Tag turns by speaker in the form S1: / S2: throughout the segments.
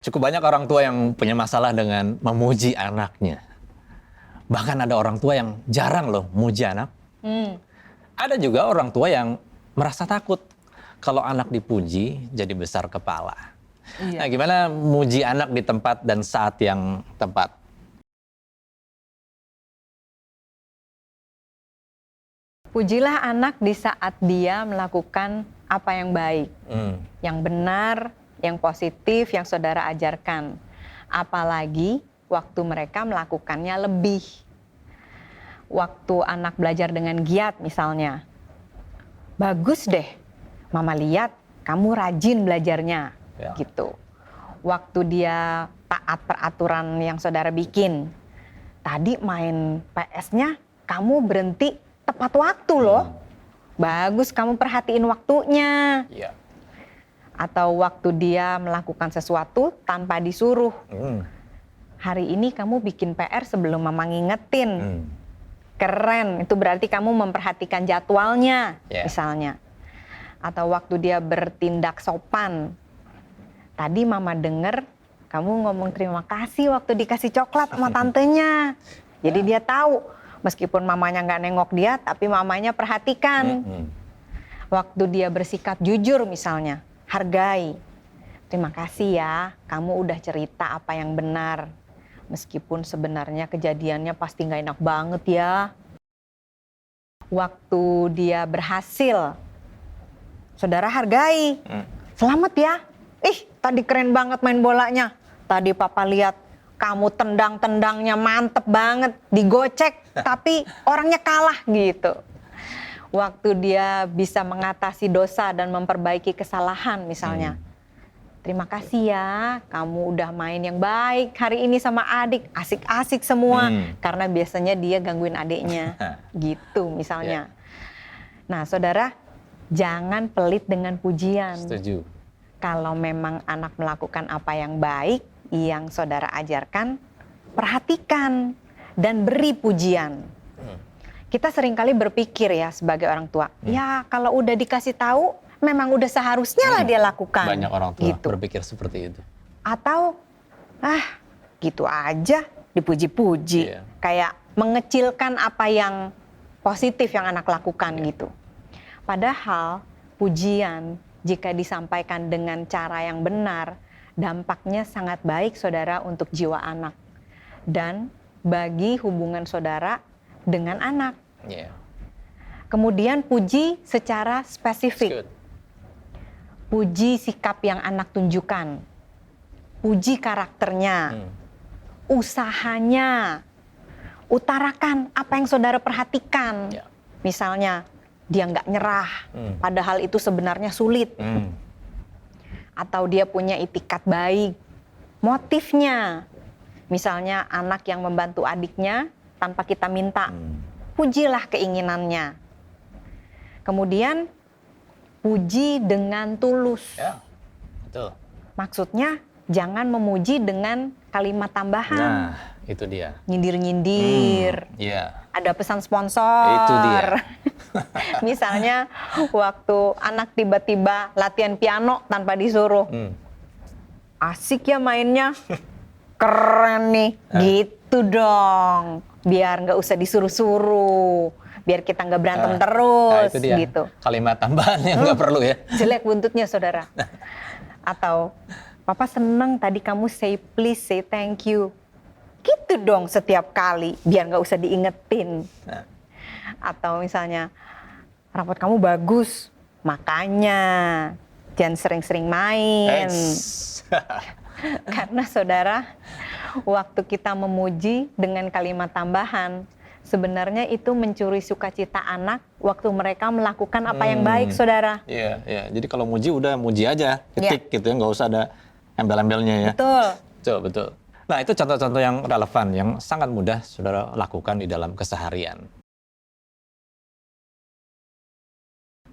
S1: Cukup banyak orang tua yang punya masalah dengan memuji anaknya. Bahkan ada orang tua yang jarang loh muji anak. Ada juga orang tua yang merasa takut kalau anak dipuji jadi besar kepala. Nah, gimana muji anak di tempat dan saat yang tepat?
S2: Pujilah anak di saat dia melakukan apa yang baik, yang benar, yang positif, yang saudara ajarkan. Apalagi waktu mereka melakukannya lebih. Waktu anak belajar dengan giat misalnya. Bagus deh, mama lihat kamu rajin belajarnya, gitu. Waktu dia taat peraturan yang saudara bikin. Tadi main PS-nya kamu berhenti tepat waktu loh. Bagus kamu perhatiin waktunya. Atau waktu dia melakukan sesuatu tanpa disuruh. Hari ini kamu bikin PR sebelum mama ngingetin. Keren, itu berarti kamu memperhatikan jadwalnya misalnya. Atau waktu dia bertindak sopan. Tadi mama denger kamu ngomong terima kasih waktu dikasih coklat sama tantenya. Jadi dia tahu meskipun mamanya nggak nengok dia, tapi mamanya perhatikan. Waktu dia bersikap jujur misalnya, hargai. Terima kasih ya, kamu udah cerita apa yang benar. Meskipun sebenarnya kejadiannya pasti nggak enak banget ya. Waktu dia berhasil, saudara hargai. Selamat ya. Ih, tadi keren banget main bolanya. Tadi papa lihat kamu tendang-tendangnya mantep banget, digocek, tapi orangnya kalah gitu. Waktu dia bisa mengatasi dosa dan memperbaiki kesalahan misalnya. Terima kasih ya, kamu udah main yang baik hari ini sama adik, asik-asik semua. Karena biasanya dia gangguin adiknya, gitu misalnya. Nah saudara, jangan pelit dengan pujian.
S1: Setuju.
S2: Kalau memang anak melakukan apa yang baik, yang saudara ajarkan, perhatikan dan beri pujian. Kita seringkali berpikir ya sebagai orang tua, ya kalau udah dikasih tahu, memang udah seharusnya lah dia lakukan.
S1: Banyak orang tua
S2: gitu.
S1: berpikir seperti itu.
S2: Atau, gitu aja dipuji-puji. Kayak mengecilkan apa yang positif yang anak lakukan gitu. Padahal pujian jika disampaikan dengan cara yang benar, dampaknya sangat baik saudara untuk jiwa anak. Dan bagi hubungan saudara dengan anak. Kemudian puji secara spesifik. Puji sikap yang anak tunjukkan. Puji karakternya. Usahanya. Utarakan apa yang saudara perhatikan. Misalnya, dia nggak nyerah. Padahal itu sebenarnya sulit. Atau dia punya itikat baik. Motifnya. Misalnya anak yang membantu adiknya tanpa kita minta. Pujilah keinginannya. Kemudian puji dengan tulus.
S1: Betul.
S2: Maksudnya jangan memuji dengan kalimat tambahan.
S1: Nah, itu dia.
S2: Nyindir-nyindir. Ada pesan sponsor.
S1: Itu dia.
S2: Misalnya waktu anak tiba-tiba latihan piano tanpa disuruh. Asik ya mainnya. Keren nih. Gitu dong. Biar nggak usah disuruh-suruh. Biar kita nggak berantem terus,
S1: itu dia.
S2: gitu.
S1: Kalimat tambahan yang nggak perlu ya.
S2: Jelek buntutnya saudara. Atau, papa seneng tadi kamu say please, say thank you. Gitu dong setiap kali, biar nggak usah diingetin. Atau misalnya, rapot kamu bagus, makanya jangan sering-sering main. Karena saudara, waktu kita memuji dengan kalimat tambahan, sebenarnya itu mencuri sukacita anak waktu mereka melakukan apa yang baik, saudara.
S1: Jadi kalau muji udah muji aja, titik gitu ya, nggak usah ada embel-embelnya ya.
S2: Betul.
S1: Betul. Nah itu contoh-contoh yang relevan, yang sangat mudah saudara lakukan di dalam keseharian.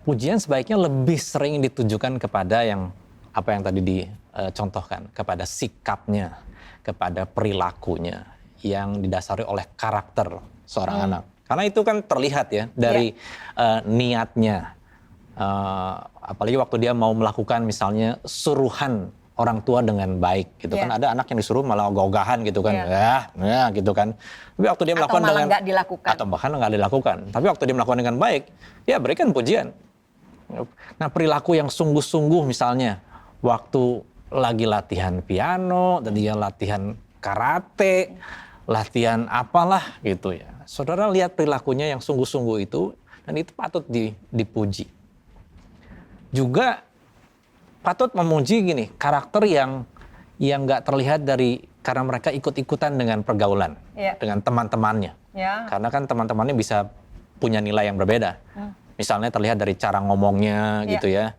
S1: Pujian sebaiknya lebih sering ditujukan kepada yang apa yang tadi dicontohkan, kepada sikapnya, kepada perilakunya yang didasari oleh karakter seorang anak. Karena itu kan terlihat ya dari niatnya. Apalagi waktu dia mau melakukan misalnya suruhan orang tua dengan baik gitu kan. Ada anak yang disuruh malah ogah-ogahan gitu kan. Ya gitu kan. Tapi waktu dia melakukan
S2: malah
S1: dengan
S2: nggak dilakukan.
S1: atau bahkan nggak dilakukan. Tapi waktu dia melakukan dengan baik, ya berikan pujian. Nah, perilaku yang sungguh-sungguh misalnya waktu lagi latihan piano, dan dia latihan karate, latihan apalah gitu ya. Saudara lihat perilakunya yang sungguh-sungguh itu, dan itu patut dipuji. Juga patut memuji gini, karakter yang nggak terlihat karena mereka ikut-ikutan dengan pergaulan, dengan teman-temannya. Karena kan teman-temannya bisa punya nilai yang berbeda. Misalnya terlihat dari cara ngomongnya gitu ya,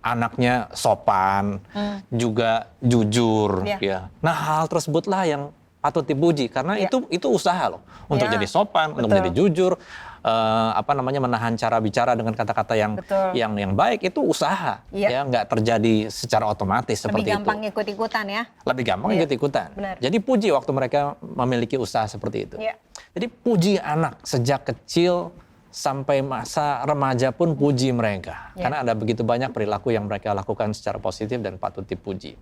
S1: anaknya sopan, juga jujur. Ya. Nah, hal tersebutlah yang patut dipuji karena itu usaha loh untuk jadi sopan, untuk menjadi jujur, menahan cara bicara dengan kata-kata yang baik, itu usaha. Ya, nggak terjadi secara otomatis seperti itu.
S2: Lebih gampang ikut-ikutan ya.
S1: Lebih gampang ikut-ikutan. Jadi puji waktu mereka memiliki usaha seperti itu. Jadi puji anak sejak kecil sampai masa remaja pun puji mereka. Karena ada begitu banyak perilaku yang mereka lakukan secara positif dan patut dipuji.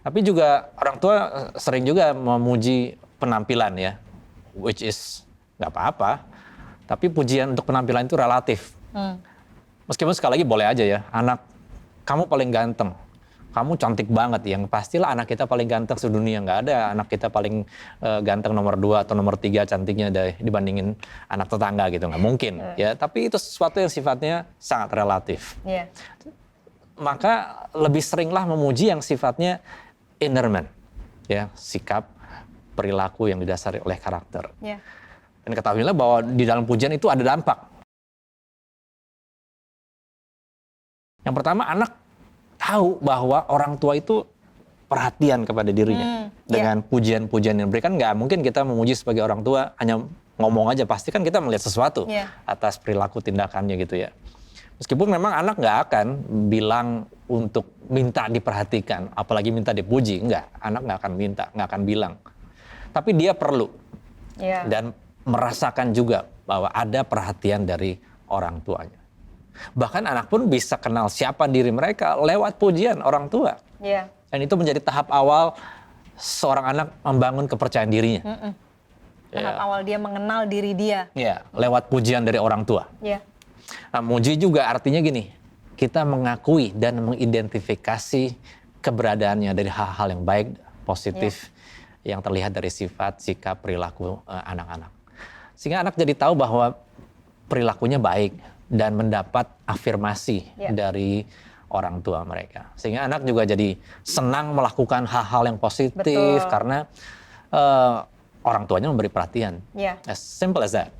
S1: Tapi juga orang tua sering juga memuji penampilan ya, which is nggak apa-apa. Tapi pujian untuk penampilan itu relatif. Meskipun sekali lagi boleh aja ya, anak kamu paling ganteng, kamu cantik banget, yang pastilah anak kita paling ganteng sedunia. Nggak ada anak kita paling ganteng nomor 2 atau nomor 3 cantiknya dibandingin anak tetangga gitu, nggak mungkin. Ya, tapi itu sesuatu yang sifatnya sangat relatif. Maka lebih seringlah memuji yang sifatnya inner man, ya, sikap, perilaku yang didasari oleh karakter. Dan ketahuilah bahwa di dalam pujian itu ada dampak. Yang pertama, anak tahu bahwa orang tua itu perhatian kepada dirinya dengan pujian-pujian yang diberikan. Nggak mungkin kita memuji sebagai orang tua hanya ngomong aja, pasti kan kita melihat sesuatu atas perilaku tindakannya gitu ya. Meskipun memang anak nggak akan bilang untuk minta diperhatikan, apalagi minta dipuji, anak nggak akan minta, nggak akan bilang. Tapi dia perlu dan merasakan juga bahwa ada perhatian dari orang tuanya. Bahkan anak pun bisa kenal siapa diri mereka lewat pujian orang tua. Dan itu menjadi tahap awal seorang anak membangun kepercayaan dirinya.
S2: Tahap awal dia mengenal diri dia.
S1: Lewat pujian dari orang tua. Nah, muji juga artinya gini, kita mengakui dan mengidentifikasi keberadaannya dari hal-hal yang baik, positif, yang terlihat dari sifat, sikap, perilaku anak-anak. Sehingga anak jadi tahu bahwa perilakunya baik dan mendapat afirmasi dari orang tua mereka. Sehingga anak juga jadi senang melakukan hal-hal yang positif karena orang tuanya memberi perhatian. As simple as that.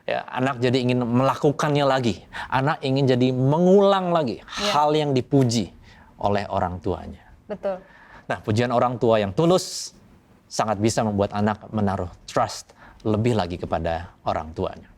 S1: Ya, anak jadi ingin melakukannya lagi. Anak ingin jadi mengulang lagi hal yang dipuji oleh orang tuanya. Nah, pujian orang tua yang tulus sangat bisa membuat anak menaruh trust lebih lagi kepada orang tuanya.